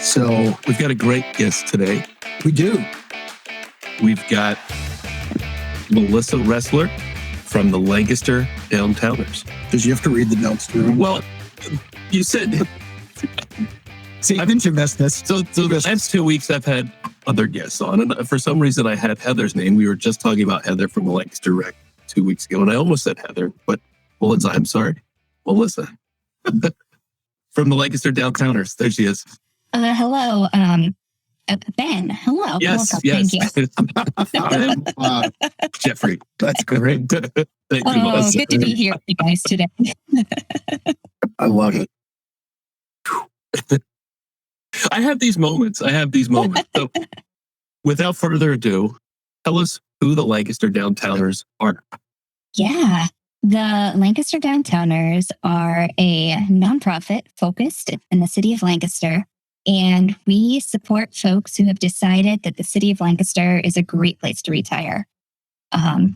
So we've got a great guest today. We do. We've got Melissa Ressler from the Lancaster Downtowners. Because you have to read the notes through. Well, you said... See, didn't you miss this? So the last 2 weeks I've had other guests on, and for some reason I had Heather's name. We were just talking about Heather from the Lancaster Rec 2 weeks ago, and I almost said Heather, but Melissa, I'm sorry. Melissa. From the Lancaster Downtowners. There she is. Hello, Ben. Hello. Yes, welcome. yes. Thank you. Jeffrey. That's great. Thank you, Melissa. Good to be here with you guys today. I love it. I have these moments. So without further ado, tell us who the Lancaster Downtowners are. Yeah. The Lancaster Downtowners are a nonprofit focused in the City of Lancaster, and we support folks who have decided that the City of Lancaster is a great place to retire.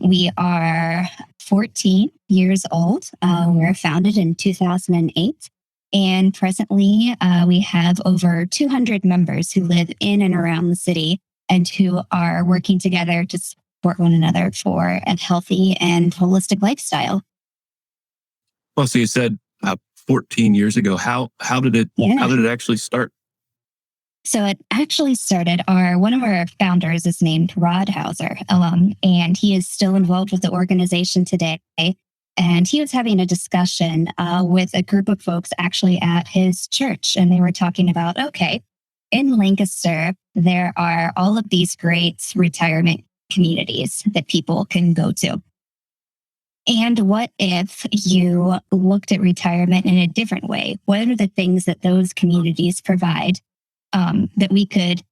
We are 14 years old. We were founded in 2008. And presently, we have over 200 members who live in and around the city and who are working together to support one another for a healthy and holistic lifestyle. Well, so you said 14 years ago. How did it actually start? So it actually started, one of our founders is named Rod Hauser, and he is still involved with the organization today. And he was having a discussion with a group of folks actually at his church. And they were talking about, okay, in Lancaster, there are all of these great retirement communities that people can go to. And what if you looked at retirement in a different way? What are the things that those communities provide that we could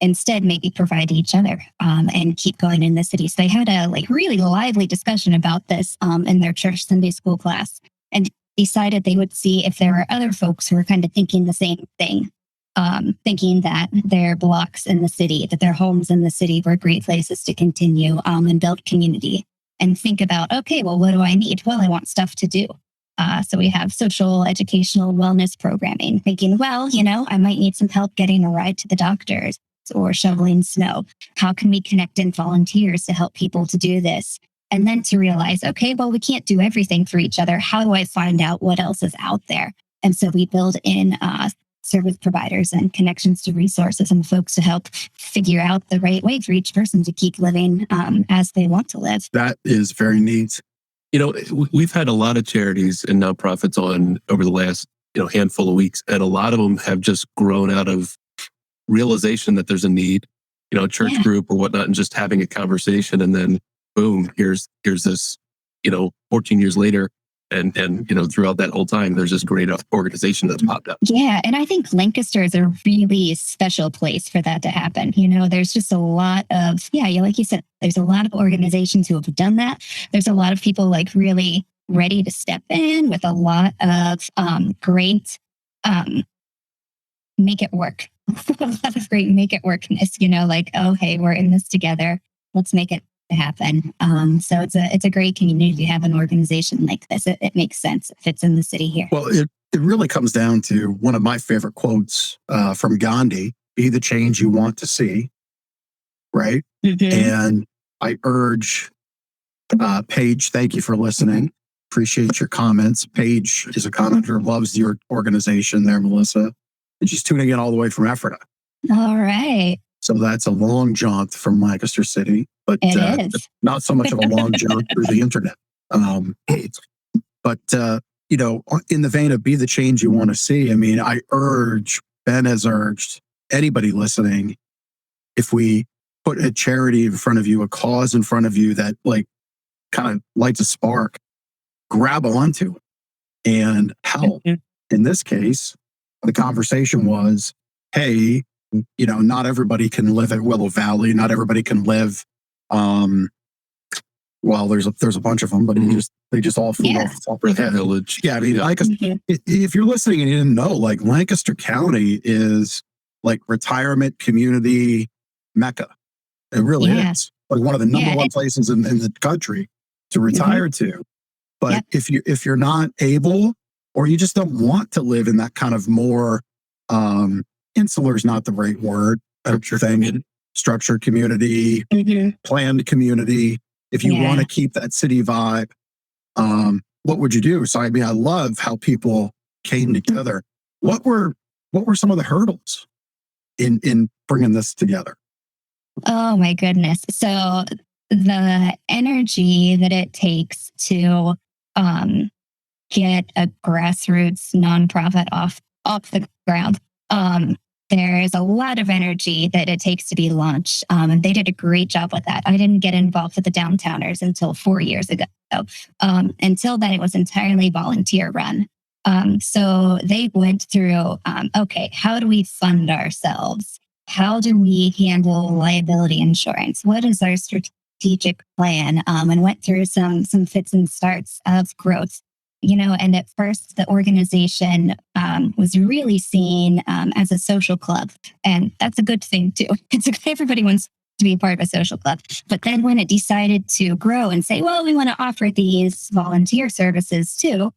instead maybe provide each other and keep going in the city? So they had a really lively discussion about this in their church Sunday school class, and decided they would see if there were other folks who were kind of thinking the same thing, thinking that their blocks in the city, that their homes in the city were great places to continue and build community, and think about, okay, well, what do I need? Well, I want stuff to do. So we have social, educational, wellness programming, thinking, well, I might need some help getting a ride to the doctors or shoveling snow. How can we connect in volunteers to help people to do this? And then to realize, okay, well, we can't do everything for each other. How do I find out what else is out there? And so we build in service providers and connections to resources and folks to help figure out the right way for each person to keep living as they want to live. That is very neat. We've had a lot of charities and nonprofits on over the last handful of weeks, and a lot of them have just grown out of realization that there's a need, a church group or whatnot, and just having a conversation, and then boom, here's this, 14 years later, and throughout that whole time, there's this great organization that's popped up. Yeah, and I think Lancaster is a really special place for that to happen. There's just a lot of, like you said, there's a lot of organizations who have done that. There's a lot of people really ready to step in with a lot of great make it work. A lot of great make it workness, oh, hey, we're in this together. Let's make it happen. So it's a great community to have an organization like this. It makes sense. It fits in the city here. Well, it really comes down to one of my favorite quotes from Gandhi: "Be the change you want to see." Right. Mm-hmm. And I urge Paige, thank you for listening. Appreciate your comments. Paige is a commenter, loves your organization there, Melissa. And she's tuning in all the way from Ephrata. All right. So that's a long jaunt from Lancaster City, but not so much of a long jaunt through the internet. But in the vein of be the change you want to see, I urge, Ben has urged, anybody listening, if we put a charity in front of you, a cause in front of you that kind of lights a spark, grab onto it and help. In this case, the conversation was, hey, not everybody can live at Willow Valley. Not everybody can live. Well, there's a bunch of them, but they just all flew off the top of the head. Village. Yeah, if you're listening and you didn't know, Lancaster County is retirement community mecca. It really is one of the number one places in the country to retire to. But if you're not able, or you just don't want to live in that kind of more insular is not the right word. Structured community, planned community. If you want to keep that city vibe, what would you do? So, I mean, I love how people came together. What were some of the hurdles in bringing this together? Oh my goodness. So the energy that it takes to get a grassroots nonprofit off the ground. There is a lot of energy that it takes to be launched. And they did a great job with that. I didn't get involved with the Downtowners until 4 years ago. Until then, it was entirely volunteer run. So they went through, okay, how do we fund ourselves? How do we handle liability insurance? What is our strategic plan? And went through some fits and starts of growth. And at first the organization was really seen as a social club. And that's a good thing too. Everybody wants to be a part of a social club. But then when it decided to grow and say, well, we want to offer these volunteer services too,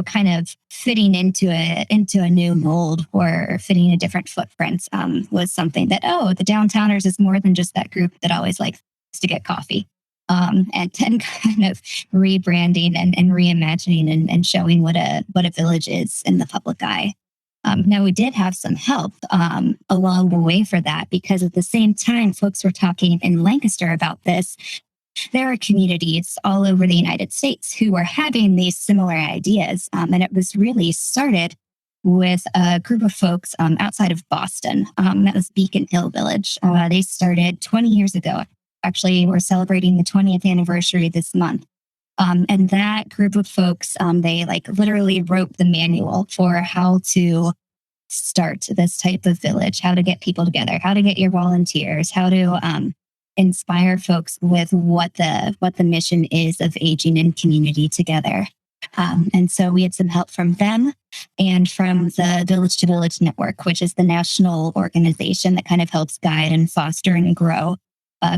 kind of fitting into a new mold or fitting a different footprint was something that, the Downtowners is more than just that group that always likes to get coffee. And then kind of rebranding and reimagining and showing what a village is in the public eye. Now, we did have some help along the way for that, because at the same time, folks were talking in Lancaster about this. There are communities all over the United States who are having these similar ideas. And it was really started with a group of folks outside of Boston. That was Beacon Hill Village. They started 20 years ago. Actually, we're celebrating the 20th anniversary this month. And that group of folks, they literally wrote the manual for how to start this type of village, how to get people together, how to get your volunteers, how to inspire folks with what the mission is of aging in community together. And so we had some help from them and from the Village to Village Network, which is the national organization that kind of helps guide and foster and grow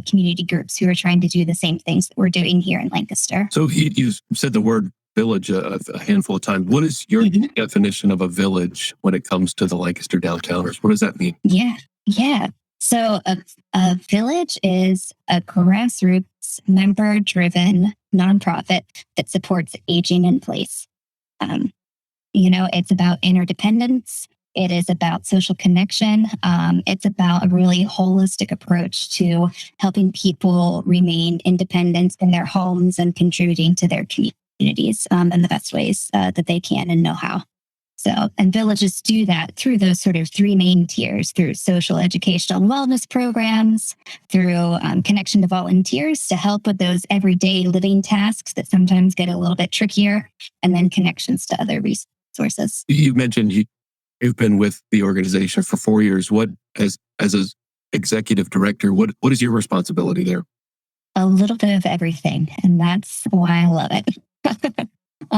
community groups who are trying to do the same things that we're doing here in Lancaster. So you said the word village a handful of times. What is your definition of a village when it comes to the Lancaster Downtowners? What does that mean? Yeah. So a village is a grassroots, member-driven nonprofit that supports aging in place. It's about interdependence. It is about social connection. It's about a really holistic approach to helping people remain independent in their homes and contributing to their communities in the best ways that they can and know how. So, and villages do that through those sort of three main tiers: through social, educational, and wellness programs, through connection to volunteers to help with those everyday living tasks that sometimes get a little bit trickier, and then connections to other resources. You mentioned you've been with the organization for 4 years. What, as an executive director, what is your responsibility there? A little bit of everything, and that's why I love it.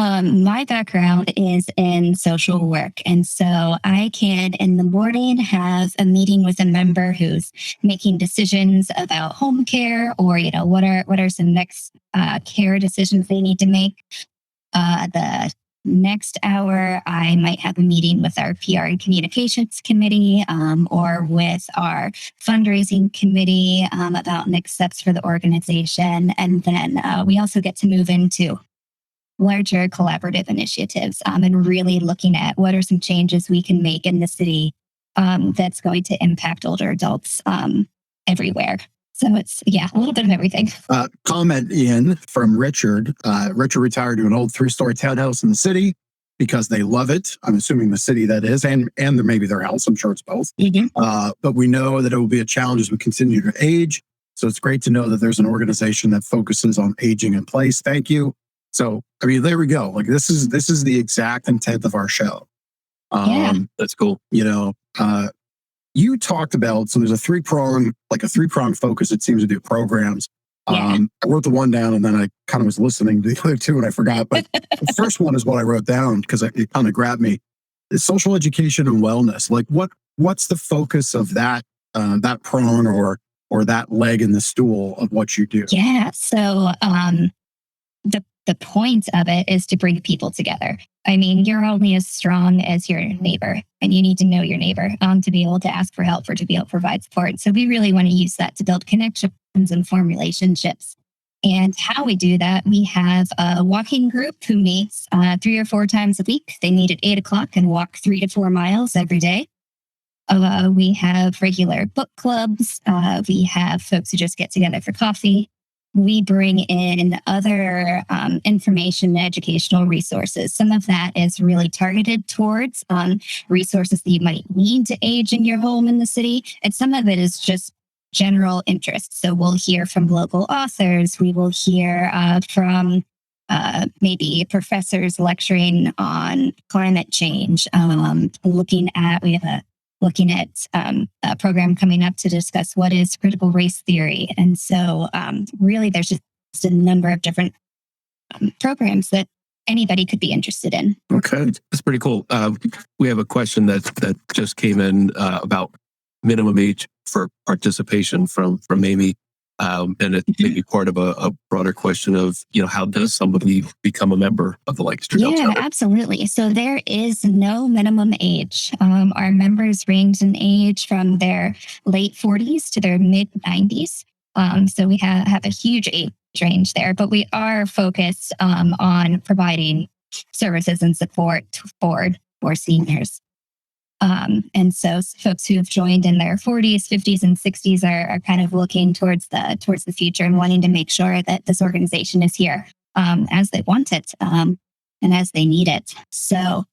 My background is in social work, and so I can, in the morning, have a meeting with a member who's making decisions about home care, or what are some next care decisions they need to make. The next hour, I might have a meeting with our PR and communications committee or with our fundraising committee about next steps for the organization. And then we also get to move into larger collaborative initiatives and really looking at what are some changes we can make in the city that's going to impact older adults everywhere. So it's, a little bit of everything. Comment in from Richard. Richard retired to an old 3-story townhouse in the city because they love it. I'm assuming the city that is, and maybe their house. I'm sure it's both. But we know that it will be a challenge as we continue to age. So it's great to know that there's an organization that focuses on aging in place. Thank you. So, I mean, there we go. This is the exact intent of our show. That's cool. You talked about, so there's a three-prong focus, it seems, to do programs. I wrote the one down and then I kind of was listening to the other two and I forgot. But the first one is what I wrote down because it kind of grabbed me. It's social education and wellness. What's the focus of that prong or that leg in the stool of what you do? Yeah. So the the point of it is to bring people together. I mean, you're only as strong as your neighbor, and you need to know your neighbor to be able to ask for help or to be able to provide support. So we really want to use that to build connections and form relationships. And how we do that, we have a walking group who meets 3 or 4 times a week. They meet at 8 o'clock and walk 3 to 4 miles every day. We have regular book clubs. We have folks who just get together for coffee. We bring in other information and educational resources. Some of that is really targeted towards resources that you might need to age in your home in the city. And some of it is just general interest. So we'll hear from local authors. We will hear from maybe professors lecturing on climate change. We have a program coming up to discuss what is critical race theory. And so really there's just a number of different programs that anybody could be interested in. Okay, that's pretty cool. We have a question that just came in about minimum age for participation from Amy. And it may be part of a broader question of, how does somebody become a member of the Lancaster Downtowners? Yeah, absolutely. So there is no minimum age. Our members range in age from their late 40s to their mid 90s. So we have a huge age range there, but we are focused on providing services and support for seniors. And so folks who have joined in their 40s, 50s, and 60s are kind of looking towards the future and wanting to make sure that this organization is here as they want it and as they need it. So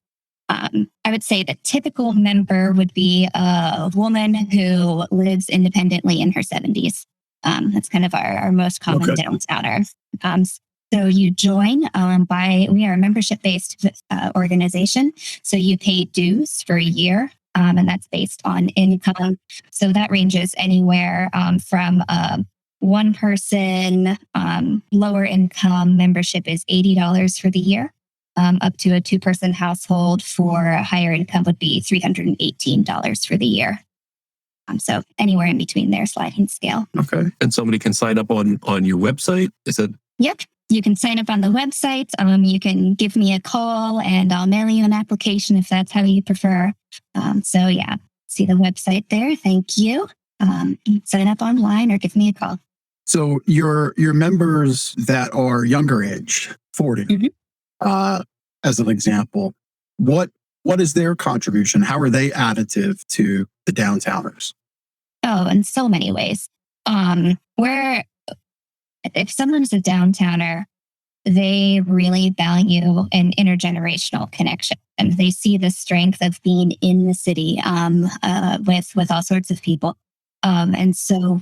I would say the typical member would be a woman who lives independently in her 70s. That's kind of our most common downtowner. So you join we are a membership-based organization. So you pay dues for a year, and that's based on income. So that ranges anywhere from one person, lower income membership is $80 for the year, up to a 2-person household for higher income would be $318 for the year. So anywhere in between there, sliding scale. Okay. And somebody can sign up on your website? Is it? Yep. You can sign up on the website. You can give me a call and I'll mail you an application if that's how you prefer. So yeah, see the website there. Thank you. Sign up online or give me a call. So your members that are younger age, 40, as an example, what is their contribution? How are they additive to the Downtowners? Oh, in so many ways. If someone's a downtowner, they really value an intergenerational connection. And they see the strength of being in the city with all sorts of people. And so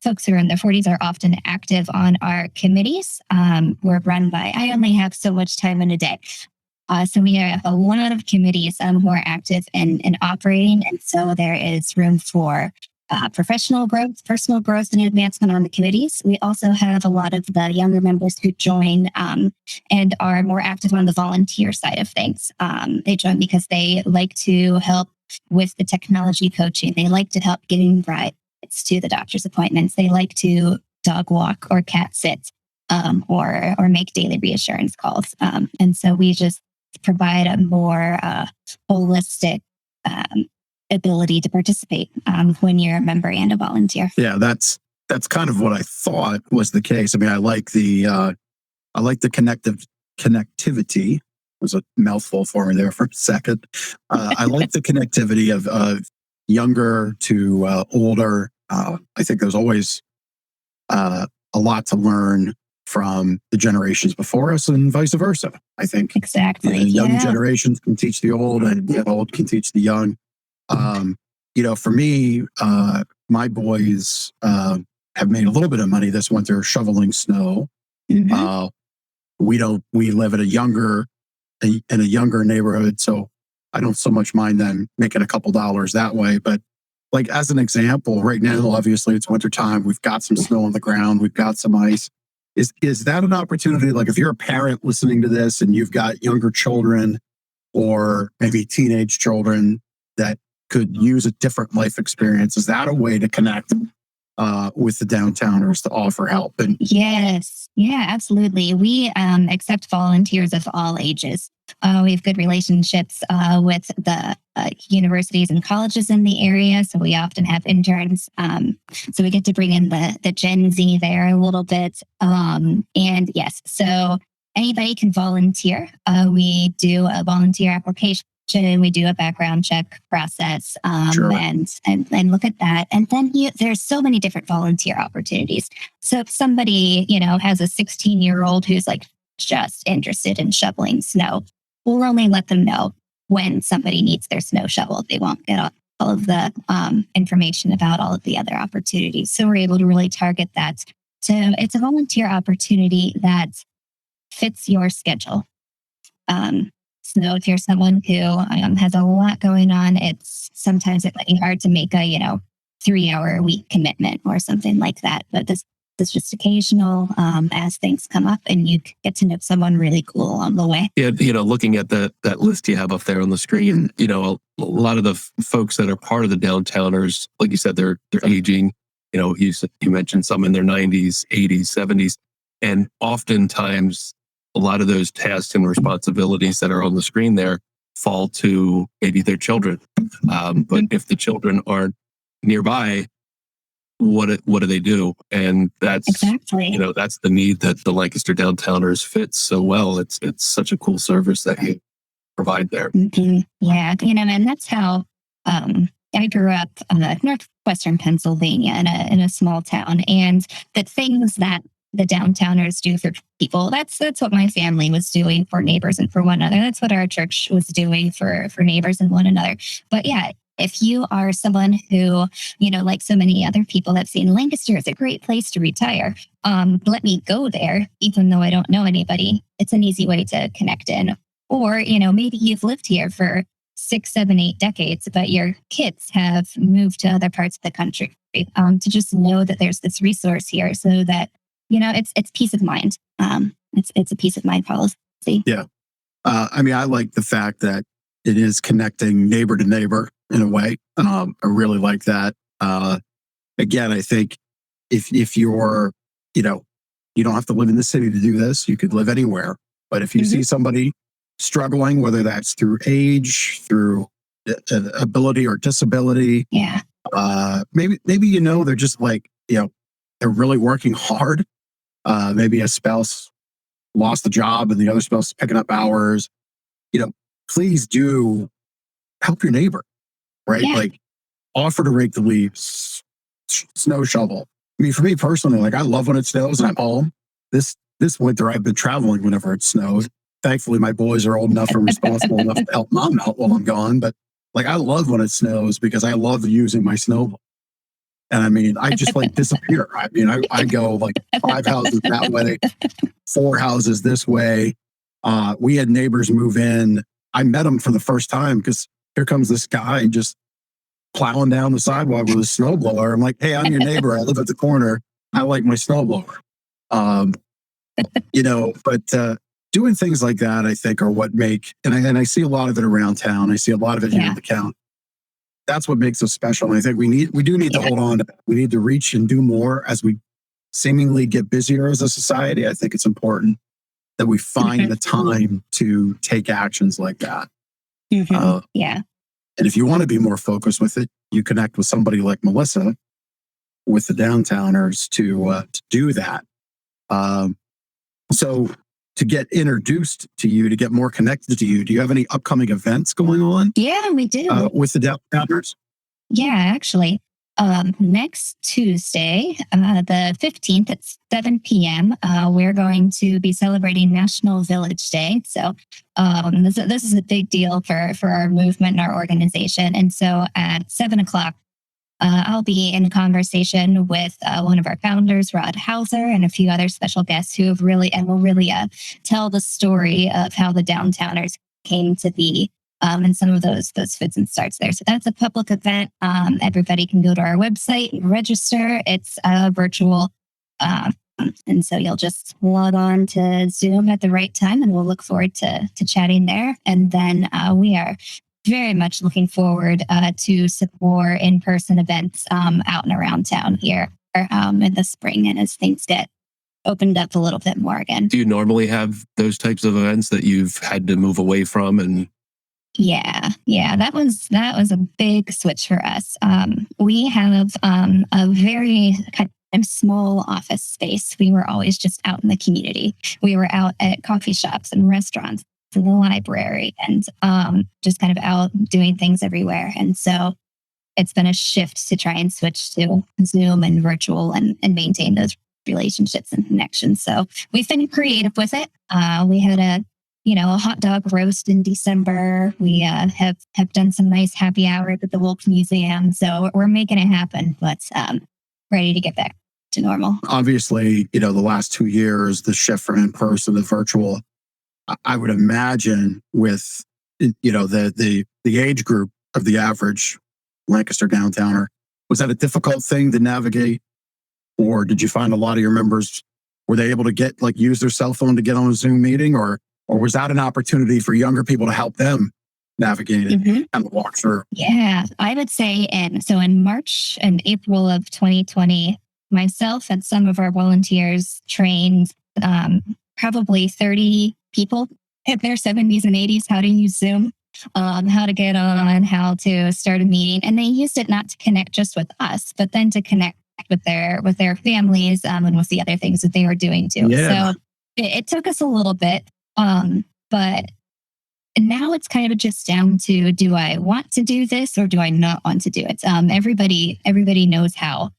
folks who are in their 40s are often active on our committees. We're run by, I only have so much time in a day. So we have a lot of committees who are active and operating. And so there is room for professional growth, personal growth, and advancement on the committees. We also have a lot of the younger members who join and are more active on the volunteer side of things. They join because they like to help with the technology coaching. They like to help getting rides to the doctor's appointments. They like to dog walk or cat sit or make daily reassurance calls. And so we just provide a more holistic ability to participate when you're a member and a volunteer. Yeah, that's kind of what I thought was the case. I mean, I like the connectivity. It was a mouthful for me there for a second. I like the connectivity of younger to older. I think there's always a lot to learn from the generations before us and vice versa. I think exactly. The young generations can teach the old and the old can teach the young. For me, my boys have made a little bit of money this winter shoveling snow. Mm-hmm. We live in a younger neighborhood, so I don't so much mind them making a couple dollars that way. But like as an example, right now, obviously it's wintertime. We've got some snow on the ground. We've got some ice. Is that an opportunity? Like if you're a parent listening to this and you've got younger children or maybe teenage children that could use a different life experience, is that a way to connect with the Downtowners to offer help. And yes, yeah, absolutely. We accept volunteers of all ages. We have good relationships with the universities and colleges in the area, so we often have interns. So we get to bring in the Gen Z there a little bit. And yes, so anybody can volunteer. We do a volunteer application. We do a background check process Sure. and look at that. And then there's so many different volunteer opportunities. So if somebody, has a 16-year-old who's like just interested in shoveling snow, we'll only let them know when somebody needs their snow shoveled. They won't get all of the information about all of the other opportunities. So we're able to really target that. So it's a volunteer opportunity that fits your schedule. So if you're someone who has a lot going on, sometimes it might be hard to make a 3-hour a week commitment or something like that. But this is just occasional as things come up, and you get to know someone really cool along the way. Yeah, looking at that list you have up there on the screen, a lot of the folks that are part of the Downtowners, like you said, they're aging. You mentioned some in their 90s, 80s, 70s, and oftentimes a lot of those tasks and responsibilities that are on the screen there fall to maybe their children. But if the children aren't nearby, what do they do? And that's exactly that's the need that the Lancaster Downtowners fits so well. It's such a cool service that you provide there. Mm-hmm. Yeah, and that's how I grew up northwestern Pennsylvania in a small town, and the things that the Downtowners do for people, that's what my family was doing for neighbors and for one another. That's what our church was doing for neighbors and one another. But yeah, if you are someone who, like so many other people have seen, Lancaster is a great place to retire. Let me go there, even though I don't know anybody. It's an easy way to connect in. Or, maybe you've lived here for 6, 7, 8 decades, but your kids have moved to other parts of the country. To just know that there's this resource here, so that it's peace of mind. It's a peace of mind policy. Yeah. I like the fact that it is connecting neighbor to neighbor in a way. I really like that. Again, I think if you're, you don't have to live in the city to do this. You could live anywhere. But if you see somebody struggling, whether that's through age, through ability or disability, yeah, maybe they're just like, they're really working hard. Maybe a spouse lost the job and the other spouse is picking up hours. Please do help your neighbor, right? Yeah. Like, offer to rake the leaves, snow shovel. For me personally, like, I love when it snows and I'm home. This winter, I've been traveling whenever it snows. Thankfully, my boys are old enough and responsible enough to help mom out while I'm gone. But like, I love when it snows because I love using my snowball. And I just like disappear. I go like 5 houses that way, 4 houses this way. We had neighbors move in. I met him for the first time because here comes this guy just plowing down the sidewalk with a snowblower. I'm like, hey, I'm your neighbor. I live at the corner. I like my snowblower. But doing things like that, I think, are what make, and I see a lot of it around town. I see a lot of it here in the county. That's what makes us special. And I think we do need to hold on to that. We need to reach and do more as we seemingly get busier as a society. I think it's important that we find the time to take actions like that. Yeah. And if you want to be more focused with it, you connect with somebody like Melissa with the Downtowners to do that. So to get introduced to you, to get more connected to you, do you have any upcoming events going on? Yeah, we do. With the Downtowners? Yeah, actually. Next Tuesday, the 15th at 7 p.m., we're going to be celebrating National Village Day. So this is a big deal for our movement and our organization. And so at 7 o'clock, I'll be in conversation with one of our founders, Rod Hauser, and a few other special guests who will really tell the story of how the Downtowners came to be. And some of those fits and starts there. So that's a public event. Everybody can go to our website and register. It's virtual. And so you'll just log on to Zoom at the right time, and we'll look forward to chatting there. And then we are very much looking forward to some more in-person events out and around town here. in the spring and as things get opened up a little bit more again. Do you normally have those types of events that you've had to move away from? And yeah, that was a big switch for us. We have a very kind of small office space. We were always just out in the community. We were out at coffee shops and restaurants, in the library, and just kind of out doing things everywhere. And so it's been a shift to try and switch to Zoom and virtual and maintain those relationships and connections. So we've been creative with it. We had a hot dog roast in December. We have done some nice happy hours at the Wolf Museum. So we're making it happen, but ready to get back to normal. Obviously, the last 2 years, the shift from in-person to virtual, I would imagine with, the age group of the average Lancaster Downtowner, was that a difficult thing to navigate? Or did you find a lot of your members, were they able to use their cell phone to get on a Zoom meeting? Or was that an opportunity for younger people to help them navigate it and walk through? Yeah, I would say in March and April of 2020, myself and some of our volunteers trained probably 30 people in their 70s and 80s how to use Zoom, how to get on, how to start a meeting. And they used it not to connect just with us, but then to connect with their families and with the other things that they were doing too. Yeah. So it took us a little bit, but now it's kind of just down to, do I want to do this or do I not want to do it? Everybody knows how.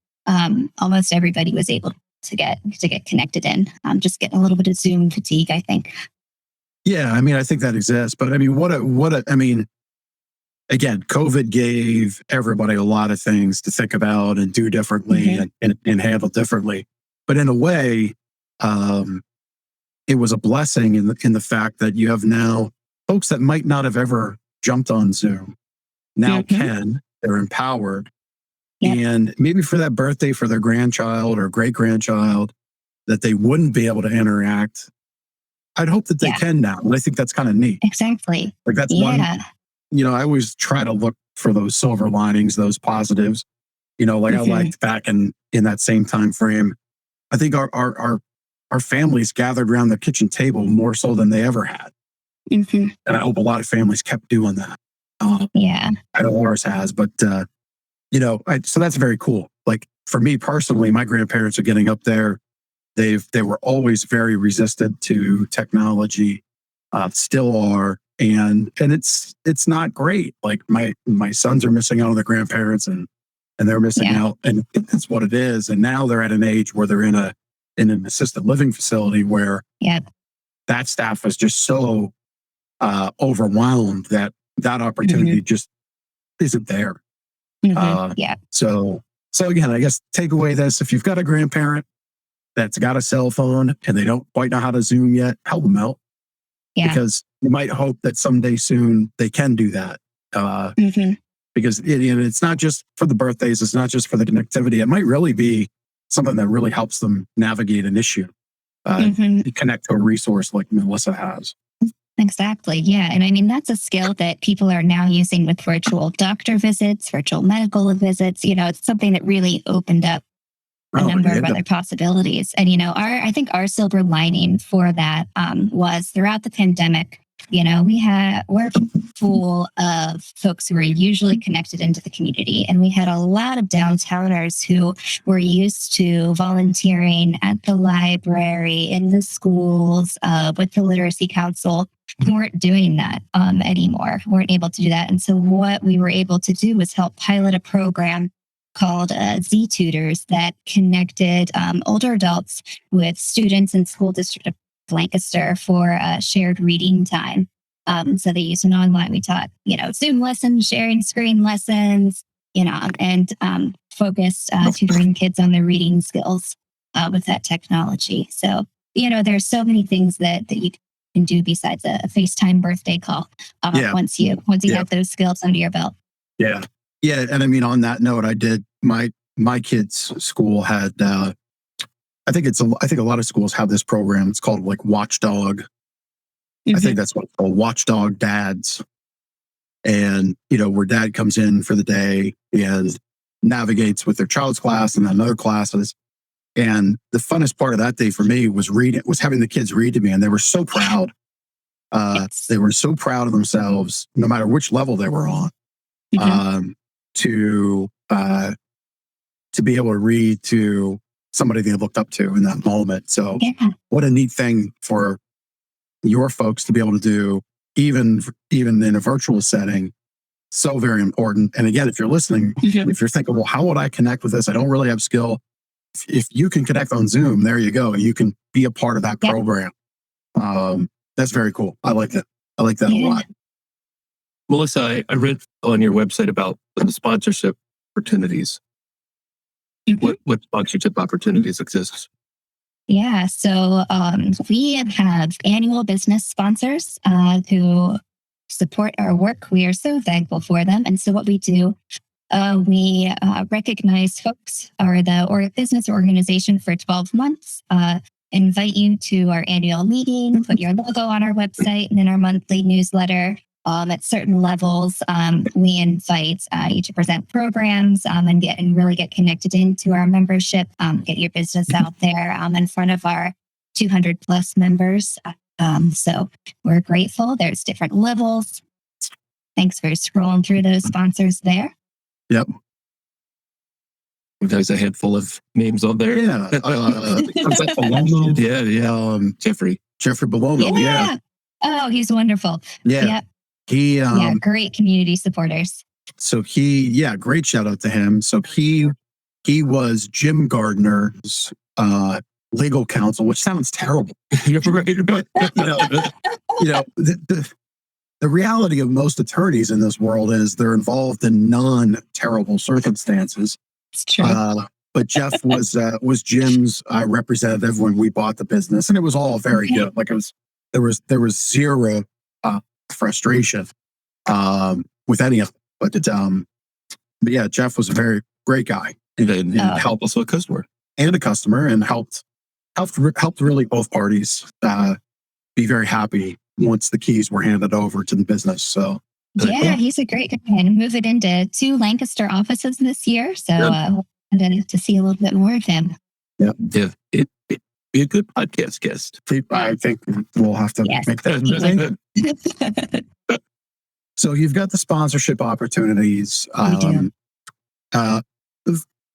Almost everybody was able to get connected in. Just getting a little bit of Zoom fatigue, I think. Yeah, I think that exists, but again, COVID gave everybody a lot of things to think about and do differently and handle differently. But in a way, it was a blessing in the fact that you have now folks that might not have ever jumped on Zoom now can. They're empowered. Yep. And maybe for that birthday for their grandchild or great grandchild that they wouldn't be able to interact, I'd hope that they can now. And I think that's kind of neat. Exactly. That's one. I always try to look for those silver linings, those positives. I liked back in that same time frame. I think our families gathered around the kitchen table more so than they ever had. And I hope a lot of families kept doing that. I know ours has, but so that's very cool. Like for me personally, my grandparents are getting up there. They were always very resistant to technology, still are. And it's not great. Like my sons are missing out on their grandparents and they're missing out, and that's what it is. And now they're at an age where they're in an assisted living facility where that staff is just so overwhelmed that opportunity just isn't there. So again, I guess take away this: if you've got a grandparent that's got a cell phone and they don't quite know how to Zoom yet, help them out. Because you might hope that someday soon they can do that. Because it's not just for the birthdays, it's not just for the connectivity. It might really be something that really helps them navigate an issue, connect to a resource like Melissa has. Exactly. Yeah. And that's a skill that people are now using with virtual doctor visits, virtual medical visits. It's something that really opened up a number of other possibilities. And, I think our silver lining for that was throughout the pandemic, we're full of folks who are usually connected into the community. And we had a lot of downtowners who were used to volunteering at the library, in the schools, with the Literacy Council, who weren't doing that anymore, weren't able to do that. And so what we were able to do was help pilot a program called Z Tutors that connected older adults with students in school district of Lancaster for shared reading time. So they used an online, we taught, Zoom lessons, sharing screen lessons, and focused tutoring kids on their reading skills with that technology. So, there's so many things that you can do besides a FaceTime birthday call once you have those skills under your belt. Yeah. Yeah. And on that note, I did my kids' school had, I think a lot of schools have this program. It's called Watchdog. I think that's what it's called, Watchdog Dads. And, where dad comes in for the day and navigates with their child's class and then other classes. And the funnest part of that day for me was having the kids read to me, and they were so proud. They were so proud of themselves, no matter which level they were on, to be able to read to somebody they looked up to in that moment. So what a neat thing for your folks to be able to do, even in a virtual setting. So very important. And again, if you're listening, if you're thinking, well, how would I connect with this? I don't really have skill. If you can connect on Zoom, there you go. You can be a part of that program. That's very cool. I like that. I like that a lot. Melissa, I read on your website about the sponsorship opportunities. What sponsorship opportunities exist? Yeah, so we have annual business sponsors who support our work. We are so thankful for them. And so what we do, we recognize folks or the business organization for 12 months, invite you to our annual meeting, put your logo on our website and in our monthly newsletter. At certain levels, we invite you to present programs and really get connected into our membership, get your business out there in front of our 200 plus members. So we're grateful. There's different levels. Thanks for scrolling through those sponsors there. Yep. There's a handful of names on there. Yeah. Jeffrey Belomo. Yeah. Oh, he's wonderful. Yeah. Yep. Great community supporters. So great shout out to him. So he was Jim Gardner's legal counsel, which sounds terrible. But the reality of most attorneys in this world is they're involved in non-terrible circumstances. It's true. But Jeff was Jim's representative when we bought the business, and it was all very good. Like there was zero frustration with any of it. But yeah, Jeff was a very great guy and helped us with a customer and helped really both parties be very happy once the keys were handed over to the business. So he's a great guy, and move it into 2 Lancaster offices this year. So to see a little bit more of him. Yeah, it'd be a good podcast guest. I think we'll have to make that. So you've got the sponsorship opportunities.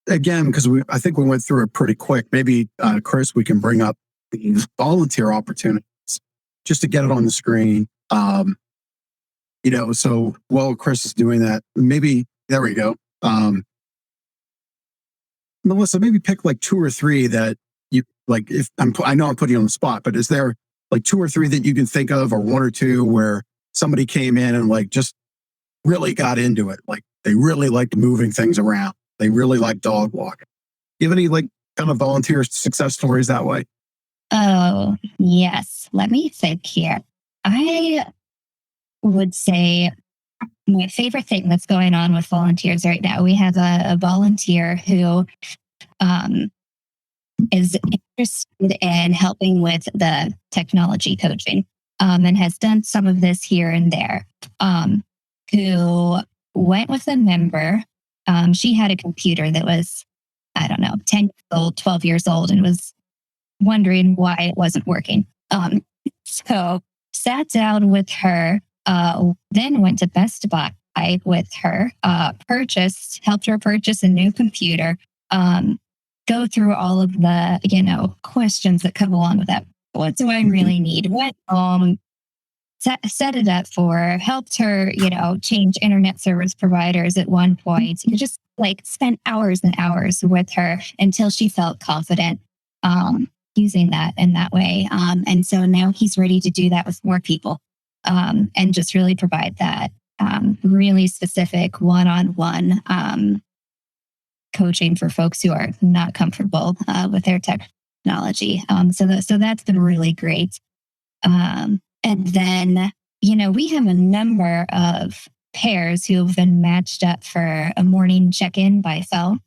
Again, because I think we went through it pretty quick. Maybe, Chris, we can bring up the volunteer opportunities just to get it on the screen. So while Chris is doing that, maybe there we go. Melissa, maybe pick like 2 or 3 that you like. I know I'm putting you on the spot, but is there like 2 or 3 that you can think of, or 1 or 2 where somebody came in and like just really got into it? Like they really liked moving things around. They really like dog walking. Do you have any like kind of volunteer success stories that way? Oh, yes. Let me think here. I would say my favorite thing that's going on with volunteers right now, we have a volunteer who is interested in helping with the technology coaching and has done some of this here and there, who went with a member. She had a computer that was, 10 years old, 12 years old, and was wondering why it wasn't working. So sat down with her, then went to Best Buy with her, helped her purchase a new computer, go through all of the, questions that come along with that. What do I really need? What, set it up for her, helped her, change internet service providers at one point. You just spent hours and hours with her until she felt confident using that in that way. And so now he's ready to do that with more people and just really provide that really specific one-on-one coaching for folks who are not comfortable with their technology. So that's been really great. And then, we have a number of pairs who have been matched up for a morning check-in by phone.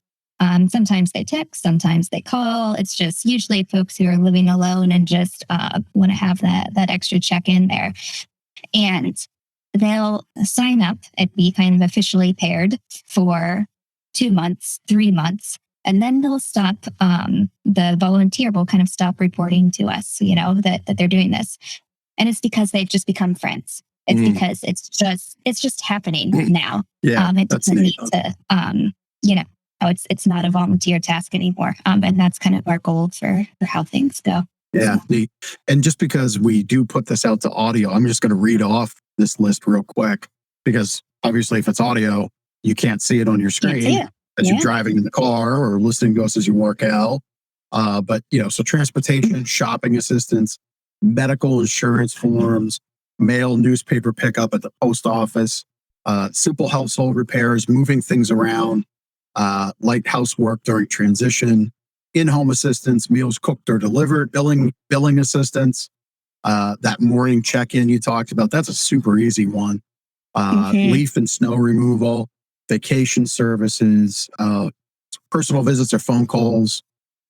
Sometimes they text, sometimes they call. It's just usually folks who are living alone and just want to have that extra check-in there. And they'll sign up and be kind of officially paired for 2 months, 3 months, and then they'll stop. The volunteer will kind of stop reporting to us, that they're doing this, and it's because they've just become friends. It's because it's just happening now. Yeah, it doesn't need to. It's not a volunteer task anymore, and that's kind of our goal for how things go. Yeah, neat. And just because we do put this out to audio, I'm just going to read off this list real quick, because obviously if it's audio, you can't see it on your screen as you're driving in the car or listening to us as you work out. But, so transportation, shopping assistance, medical insurance forms, mail, newspaper pickup at the post office, simple household repairs, moving things around, light housework during transition, in-home assistance, meals cooked or delivered, billing assistance, that morning check-in you talked about. That's a super easy one. Leaf and snow removal, vacation services, personal visits or phone calls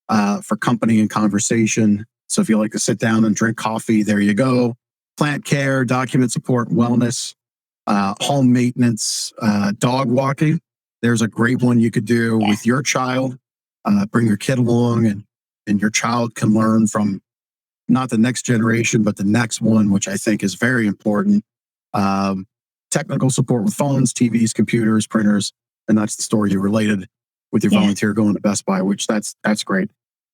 for company and conversation. So if you like to sit down and drink coffee, there you go. Plant care, document support, wellness, home maintenance, dog walking. There's a great one you could do with your child. Bring your kid along, and your child can learn from not the next generation, but the next one, which I think is very important. Technical support with phones, TVs, computers, printers, and that's the story you related with your volunteer going to Best Buy, which that's great.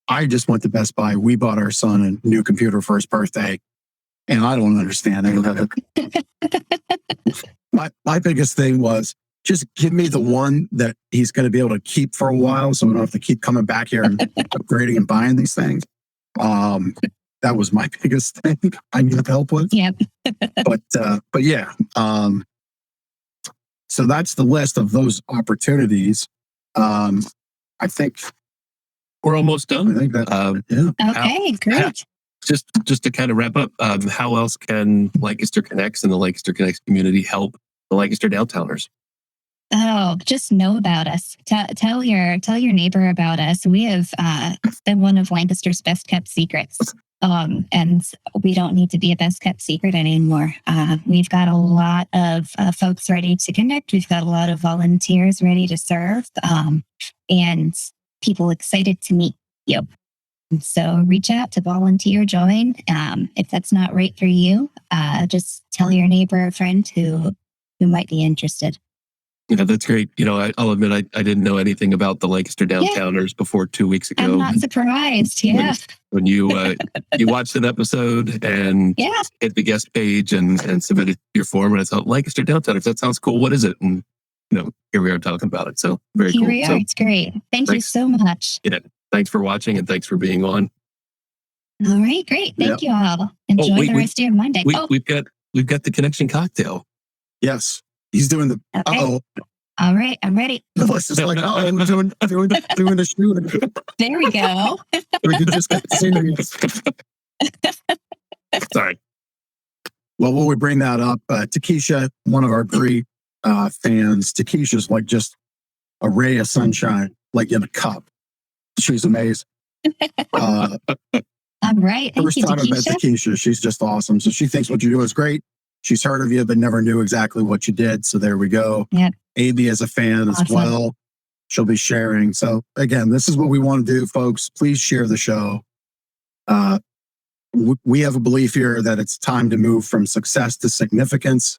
I just went to Best Buy. We bought our son a new computer for his birthday, and I don't understand it. My biggest thing was, just give me the one that he's going to be able to keep for a while, so we don't have to keep coming back here and upgrading and buying these things. That was my biggest thing I needed help with. Yep. But yeah. So that's the list of those opportunities. I think we're almost done. I think that, Okay, great. Just to kind of wrap up, how else can Lancaster Connects and the Lancaster Connects community help the Lancaster Downtowners? Oh, just know about us. Tell your neighbor about us. We have been one of Lancaster's best kept secrets. And we don't need to be a best kept secret anymore. We've got a lot of folks ready to connect. We've got a lot of volunteers ready to serve, and people excited to meet you. So reach out to volunteer, join. If that's not right for you, just tell your neighbor or friend who might be interested. Yeah, that's great. I'll admit I didn't know anything about the Lancaster Downtowners before 2 weeks ago. I'm not surprised. Yeah. When you watched an episode and hit the guest page and submitted your form, and I thought, Lancaster Downtowners, that sounds cool. What is it? And here we are talking about it. So very cool. Here we are. So, it's great. Thanks you so much. Yeah. Thanks for watching, and thanks for being on. All right, great. Thank you all. Enjoy the rest of your Monday. We've got the connection cocktail. Yes. He's doing the. Okay. All right, I'm ready. It's just like, I'm doing the shoot. There we go. We just got serious. Sorry. Well, while we bring that up, Takesha, one of our great fans, Takesha's like just a ray of sunshine, like in a cup. She's amazing. All right. Thank First you, time I met Takesha. Takesha, she's just awesome. So she thinks what you do is great. She's heard of you, but never knew exactly what you did. So there we go. Yep. Amy is a fan as well. She'll be sharing. So again, this is what we want to do, folks. Please share the show. We have a belief here that it's time to move from success to significance.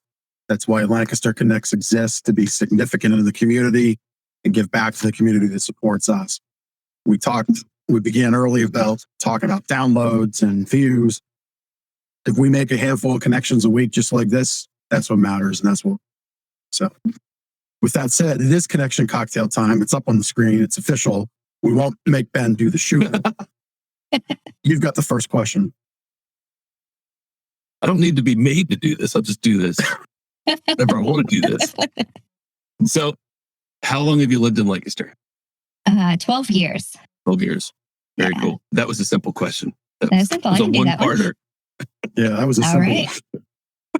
That's why Lancaster Connects exists, to be significant in the community and give back to the community that supports us. We began early about talking about downloads and views. If we make a handful of connections a week, just like this, that's what matters. And so with that said, it is connection cocktail time. It's up on the screen. It's official. We won't make Ben do the shooting. You've got the first question. I don't need to be made to do this. I'll just do this. Whenever I want to do this. So how long have you lived in Lancaster? 12 years. 12 years. Very cool. That was a simple question. That was simple. That was a one-parter. Yeah, that was a simple one.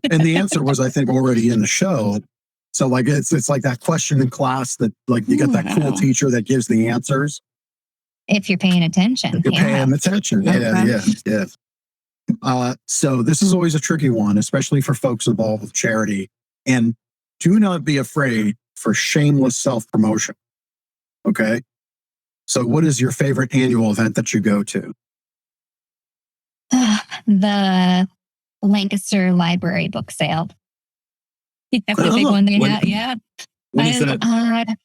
And the answer was, I think, already in the show. So like it's like that question in class that like you get that cool teacher that gives the answers. If you're paying attention. If you're paying attention. Yeah. So this is always a tricky one, especially for folks involved with charity. And do not be afraid for shameless self-promotion. Okay. So what is your favorite annual event that you go to? The Lancaster Library book sale. That's the big one they have. Yeah. When is that?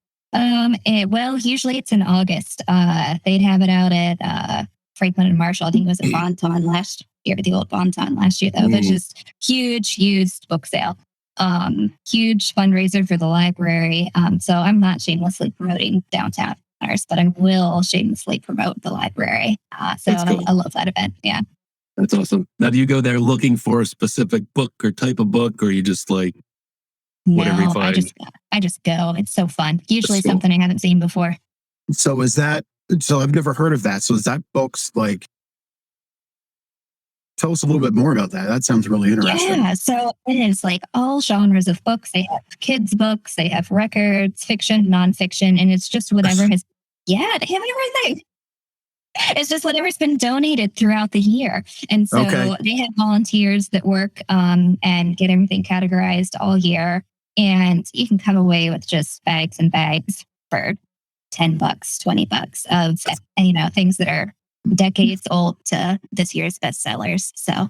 Well, usually it's in August. They'd have it out at Franklin and Marshall. I think it was at Bonton last year, the old Bonton last year, though. But just huge used book sale. Huge fundraiser for the library. So I'm not shamelessly promoting Downtowners, but I will shamelessly promote the library. So cool. I love that event. Yeah. That's awesome. Now, do you go there looking for a specific book or type of book, or you just like whatever you find? I just go. It's so fun. Usually something I haven't seen before. So I've never heard of that. So is that books like, tell us a little bit more about that. That sounds really interesting. Yeah. So it is like all genres of books. They have kids books, they have records, fiction, nonfiction, and it's just whatever they have everything. It's just whatever's been donated throughout the year. And so they have volunteers that work and get everything categorized all year. And you can come away with just bags and bags for $10, $20 of, things that are decades old to this year's bestsellers. So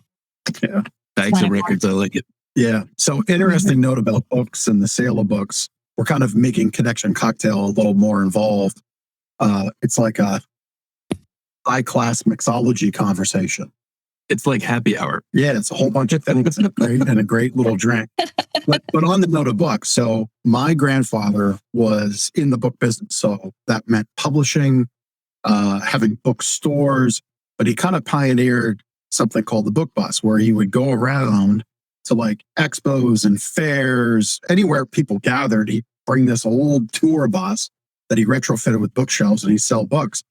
bags of records. I like it. Yeah. So interesting note about books and the sale of books. We're kind of making Connection Cocktail a little more involved. It's like a high-class mixology conversation. It's like happy hour. Yeah, it's a whole bunch of things and a great little drink. But on the note of books, so my grandfather was in the book business. So that meant publishing, having bookstores, but he kind of pioneered something called the book bus, where he would go around to like expos and fairs, anywhere people gathered. He'd bring this old tour bus that he retrofitted with bookshelves, and he'd sell books.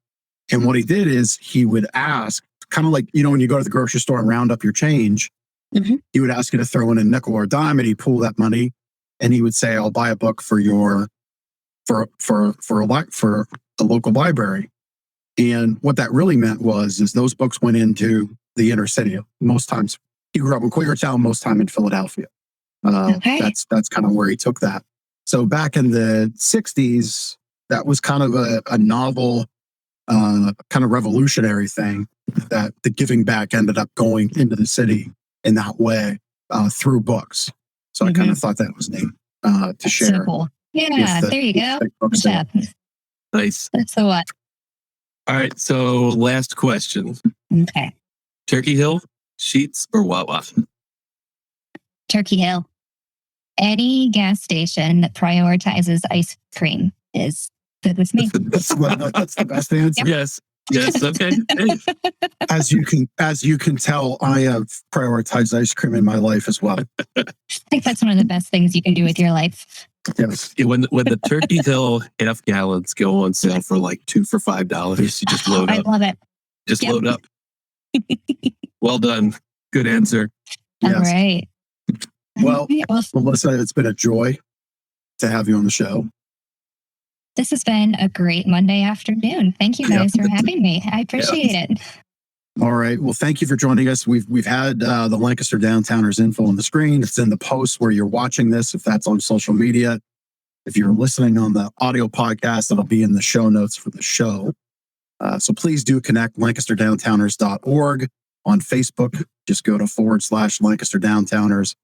And what he did is he would ask, kind of like, when you go to the grocery store and round up your change, he would ask you to throw in a nickel or a dime, and he'd pull that money, and he would say, I'll buy a book for a local library. And what that really meant is those books went into the inner city. Most times, he grew up in Quakertown, most time in Philadelphia. That's kind of where he took that. So back in the 60s, that was kind of a novel, kind of revolutionary thing, that the giving back ended up going into the city in that way through books. So I kind of thought that was neat to share. So cool. Yeah, there you go. Nice. That's the what. All right. So last question. Okay. Turkey Hill, Sheetz, or Wawa? Turkey Hill. Any gas station that prioritizes ice cream is good with me. That's the best answer. Yep. Yes. Okay. Hey. As you can tell, I have prioritized ice cream in my life as well. I think that's one of the best things you can do with your life. Yes. When the Turkey Hill half gallons go on sale for like 2 for $5, you just load up. I love it. Just load up. Well done. Good answer. All right. Well, Melissa, it's been a joy to have you on the show. This has been a great Monday afternoon. Thank you guys for having me. I appreciate it. All right. Well, thank you for joining us. We've had the Lancaster Downtowners info on the screen. It's in the post where you're watching this, if that's on social media. If you're listening on the audio podcast, it'll be in the show notes for the show. So please do connect, lancasterdowntowners.org. On Facebook, just go to /Lancaster Downtowners.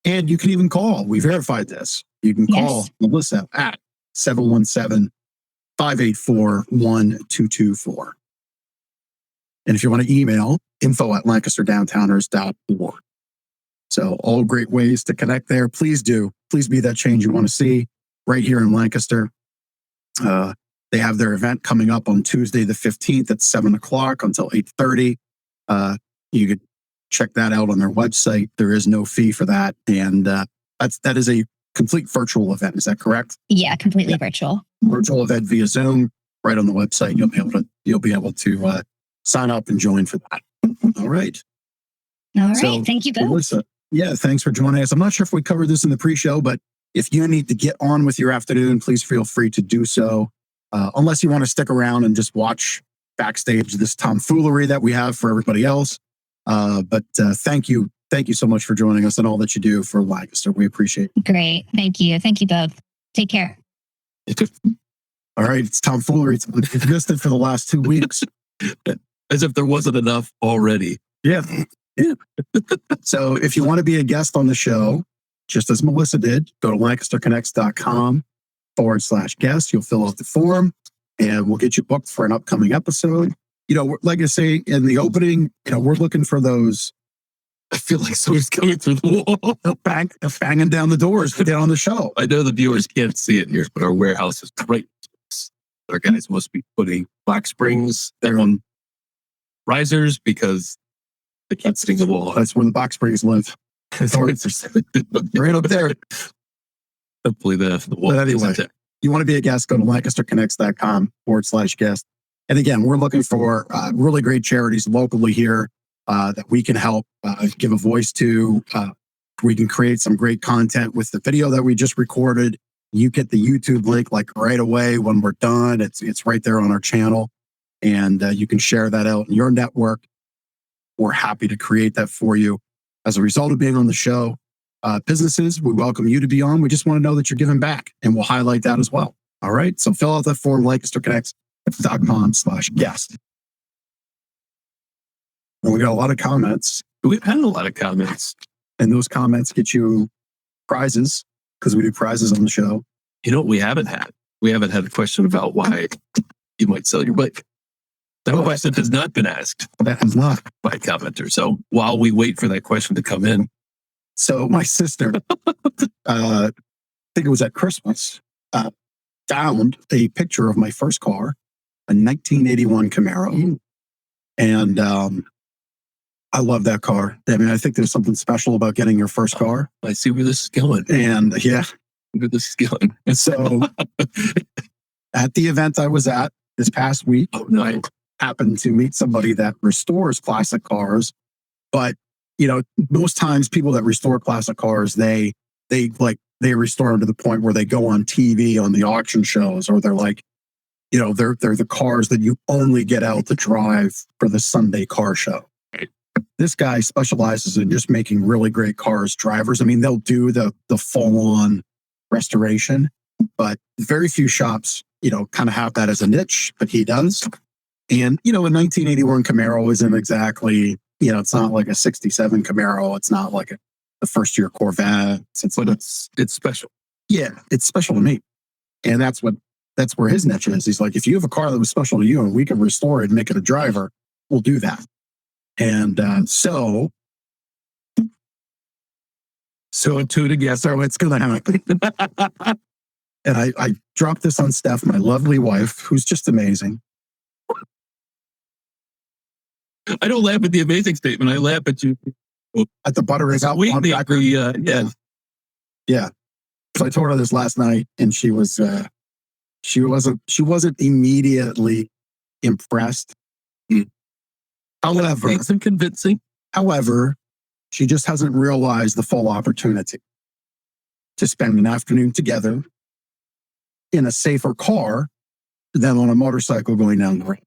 And you can even call. We verified this. You can call Melissa at 717-584-1224. And if you want to email, info@lancasterdowntowners.org. So all great ways to connect there. Please do. Please be that change you want to see right here in Lancaster. They have their event coming up on Tuesday, the 15th at 7:00 until 8:30. You could check that out on their website. There is no fee for that. And that is a complete virtual event. Is that correct? Yeah, completely virtual. Virtual event via Zoom. Right on the website, you'll be able to sign up and join for that. All right. So, thank you both. Melissa, thanks for joining us. I'm not sure if we covered this in the pre-show, but if you need to get on with your afternoon, please feel free to do so. Unless you want to stick around and just watch backstage this tomfoolery that we have for everybody else. But thank you. Thank you so much for joining us and all that you do for Lancaster. We appreciate it. Great. Thank you. Thank you both. Take care. All right, it's tomfoolery. It's missed it for the last 2 weeks. As if there wasn't enough already. Yeah. So if you want to be a guest on the show, just as Melissa did, go to lancasterconnects.com/guest. You'll fill out the form and we'll get you booked for an upcoming episode. Like I say in the opening, we're looking for those. I feel like someone's coming through the wall. Banging down the doors to get on the show. I know the viewers can't see it here, but our warehouse is right. Our guys must be putting box springs there on risers because they can't see the wall. That's where the box springs live. Right up there. Hopefully the wall. But anyway, you want to be a guest, go to lancasterconnects.com/guest. And again, we're looking for really great charities locally here that we can help give a voice to. We can create some great content with the video that we just recorded. You get the YouTube link like right away when we're done. It's right there on our channel. And you can share that out in your network. We're happy to create that for you. As a result of being on the show, businesses, we welcome you to be on. We just want to know that you're giving back, and we'll highlight that as well. All right. So fill out that form, lancasterconnects.com/guest. And we got a lot of comments. We've had a lot of comments. And those comments get you prizes because we do prizes on the show. You know what we haven't had? We haven't had a question about why you might sell your bike. That question has not been asked. That has not. By a commenter. So while we wait for that question to come in. So my sister, I think it was at Christmas, found a picture of my first car, a 1981 Camaro. And I love that car. I mean, I think there's something special about getting your first car. I see where this is going. And yeah. Where this is going. And so at the event I was at this past week, I happened to meet somebody that restores classic cars. But, most times people that restore classic cars, they restore them to the point where they go on TV on the auction shows, or they're like, they're the cars that you only get out to drive for the Sunday car show. Right. This guy specializes in just making really great cars drivers. I mean, they'll do the full-on restoration, but very few shops, kind of have that as a niche, but he does. And, a 1981 Camaro isn't exactly, it's not like a 67 Camaro. It's not like the first year Corvette. It's special. Yeah, it's special to me. And that's where his niche is. He's like, if you have a car that was special to you and we can restore it and make it a driver, we'll do that. And so two to guess what's going to happen. And I dropped this on Steph, my lovely wife, who's just amazing. I don't laugh at the amazing statement. I laugh at you. At the butter is out. Yeah. Yeah. So I told her this last night, and she wasn't immediately impressed. However, it's convincing. However, she just hasn't realized the full opportunity to spend an afternoon together in a safer car than on a motorcycle going down the road.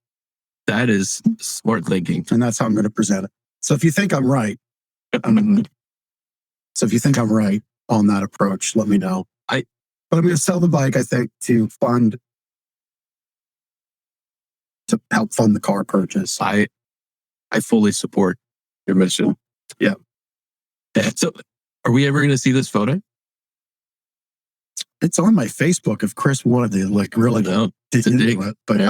That is smart thinking. And that's how I'm going to present it. So if you think I'm right, on that approach, let me know. But I'm going to sell the bike, I think, to help fund the car purchase. I fully support your mission. Yeah. So are we ever going to see this photo? It's on my Facebook if Chris wanted to really dig into it. But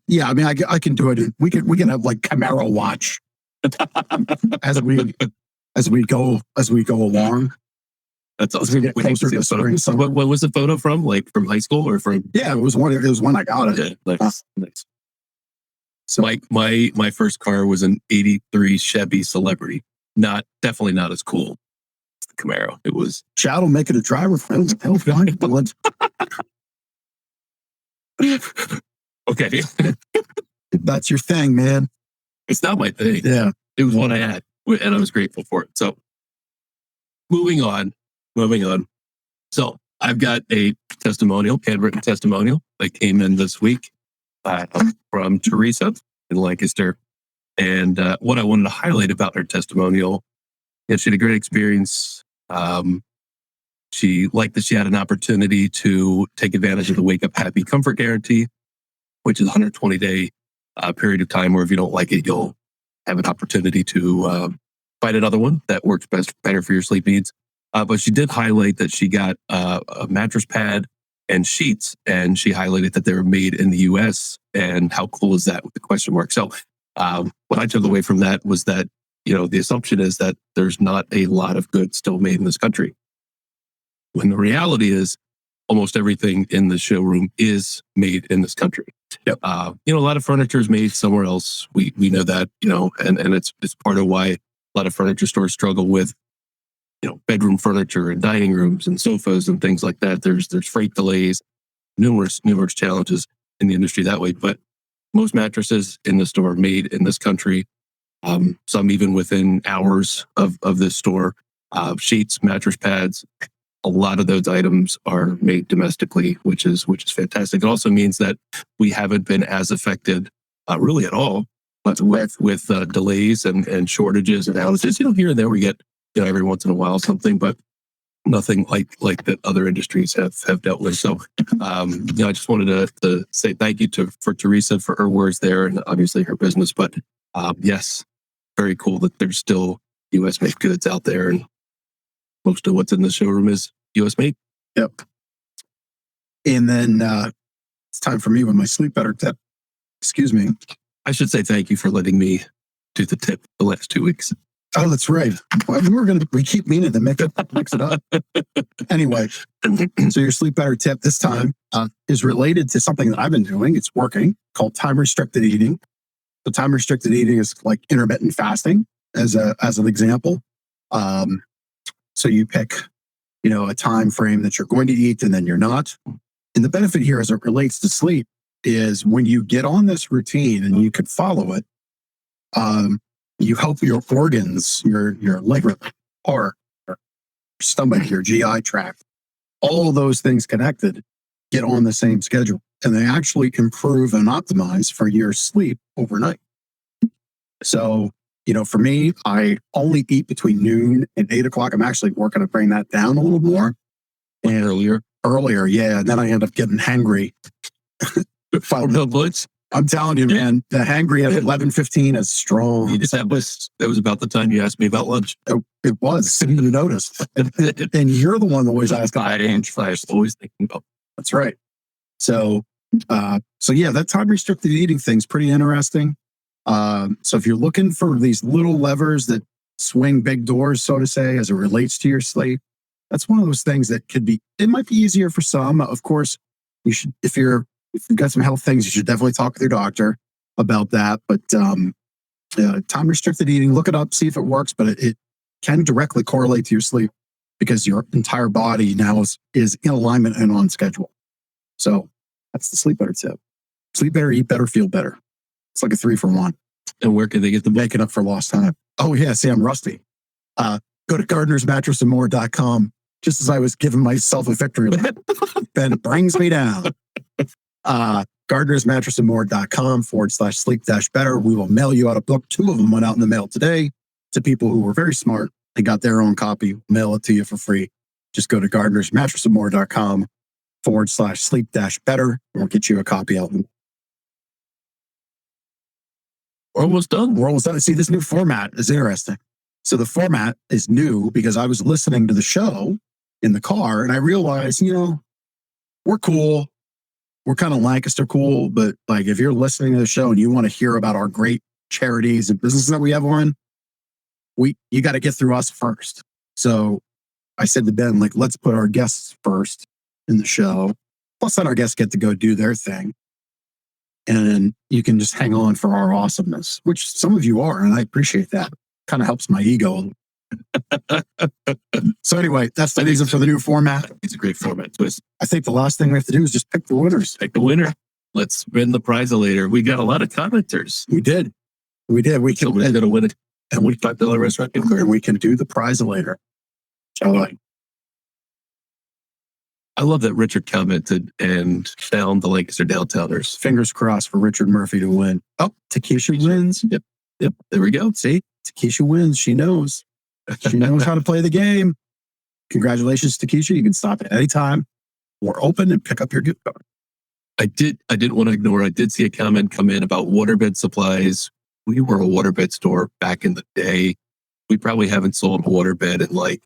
yeah. I can do it. We can have like Camaro watch as we go along. That's awesome. As we get closer to spring. So what was the photo from? Like from high school or from? Yeah, it was one I got it. Yeah, nice. So my first car was an '83 Chevy Celebrity. Definitely not as cool as the Camaro. It was. Chad will make it a driver friend. Okay. That's your thing, man. It's not my thing. Yeah. It was one I had, and I was grateful for it. So moving on. So I've got a handwritten testimonial that came in this week from Teresa in Lancaster. And what I wanted to highlight about her testimonial, she had a great experience She liked that she had an opportunity to take advantage of the Wake Up Happy Comfort Guarantee, which is a 120-day period of time where if you don't like it, you'll have an opportunity to find another one that works better for your sleep needs. But she did highlight that she got a mattress pad and sheets, and she highlighted that they were made in the U.S. And how cool is that with the question mark? So what I took away from that was that, the assumption is that there's not a lot of goods still made in this country. When the reality is almost everything in the showroom is made in this country. Yep. A lot of furniture is made somewhere else. We know that, and it's part of why a lot of furniture stores struggle with, bedroom furniture and dining rooms and sofas and things like that. There's freight delays, numerous challenges in the industry that way. But most mattresses in the store are made in this country. Some even within hours of this store. Sheets, mattress pads. A lot of those items are made domestically, which is fantastic. It also means that we haven't been as affected, really at all, but with delays and shortages and outages. Here and there we get, every once in a while something, but nothing like that other industries have dealt with. So, I just wanted to say thank you for Teresa for her words there, and obviously her business. But yes, very cool that there's still U.S. made goods out there, and most of what's in the showroom is U.S. made. Yep. And then it's time for me with my sleep better tip. Excuse me. I should say thank you for letting me do the tip the last 2 weeks. Oh, that's right. We keep meaning to mix it up. Anyway, so your sleep better tip this time is related to something that I've been doing. It's working, called time restricted eating. So time restricted eating is like intermittent fasting as an example. So you pick, a time frame that you're going to eat and then you're not. And the benefit here as it relates to sleep is when you get on this routine and you can follow it, you help your organs, your liver, heart, your stomach, your GI tract, all those things connected get on the same schedule. And they actually improve and optimize for your sleep overnight. So, for me, I only eat between noon and 8 o'clock. I'm actually working to bring that down a little more. And earlier, yeah. And then I end up getting hangry. I'm telling you, man, the hangry at 11:15 is strong. That was about the time you asked me about lunch. It was. Didn't even notice. And you're the one that always asks. I was always thinking about. That's right. So yeah, that time restricted eating thing's pretty interesting. So if you're looking for these little levers that swing big doors, so to say, as it relates to your sleep, that's one of those things that it might be easier for some. Of course, you should, if you've got some health things, you should definitely talk with your doctor about that. But time restricted eating, look it up, see if it works, but it can directly correlate to your sleep because your entire body now is in alignment and on schedule. So that's the sleep better tip. Sleep better, eat better, feel better. It's like a 3-for-1. And where can they get the book? Making up for lost time? Oh, yeah. See, I'm rusty. Go to gardenersmattressandmore.com. Just as I was giving myself a victory lap, Ben brings me down. gardenersmattressandmore.com/sleep-better. We will mail you out a book. 2 of them went out in the mail today to people who were very smart. They got their own copy. Mail it to you for free. Just go to gardenersmattressandmore.com/sleep-better. We'll get you a copy out. We're almost done. See, this new format is interesting. So the format is new because I was listening to the show in the car and I realized, we're cool. We're kind of Lancaster cool, but like if you're listening to the show and you want to hear about our great charities and businesses that we have on, you got to get through us first. So I said to Ben, let's put our guests first in the show. Plus let our guests get to go do their thing. And you can just hang on for our awesomeness, which some of you are. And I appreciate that. Kind of helps my ego. So anyway, that's the reason for the new format. It's a great format twist. I think the last thing we have to do is just pick the winners. Pick the winner. Let's spin the prize-a-later. We got a lot of commenters. We did. We can going to win a $25 restaurant gift card. And we can do the prize-a-later. Shall I love that Richard commented and found the Lancaster Downtowners. Fingers crossed for Richard Murphy to win. Oh, Takesha wins. Yep. There we go. See, Takesha wins. She knows. She knows how to play the game. congratulations to Keisha. You can stop at any time. We're open and pick up your gift card. I didn't want to ignore. I did see a comment come in about waterbed supplies. We were a waterbed store back in the day. We probably haven't sold a waterbed in like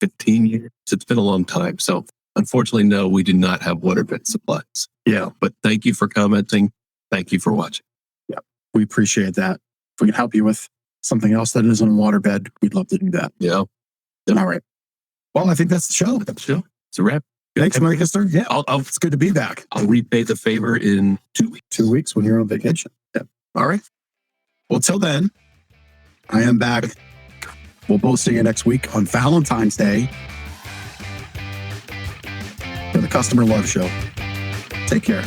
15 years. It's been a long time. So unfortunately, no, we do not have waterbed supplies. Yeah. But thank you for commenting. Thank you for watching. Yeah. We appreciate that. If we can help you with something else that isn't a waterbed, we'd love to do that. Yeah. All right. Well, I think that's the show. That's the show. It's a wrap. Thanks, Lancaster. Yeah. It's good to be back. I'll repay the favor in 2 weeks. 2 weeks when you're on vacation. Yeah. All right. Well, till then, I am back. We'll both see you next week on Valentine's Day for the Customer Love Show. Take care.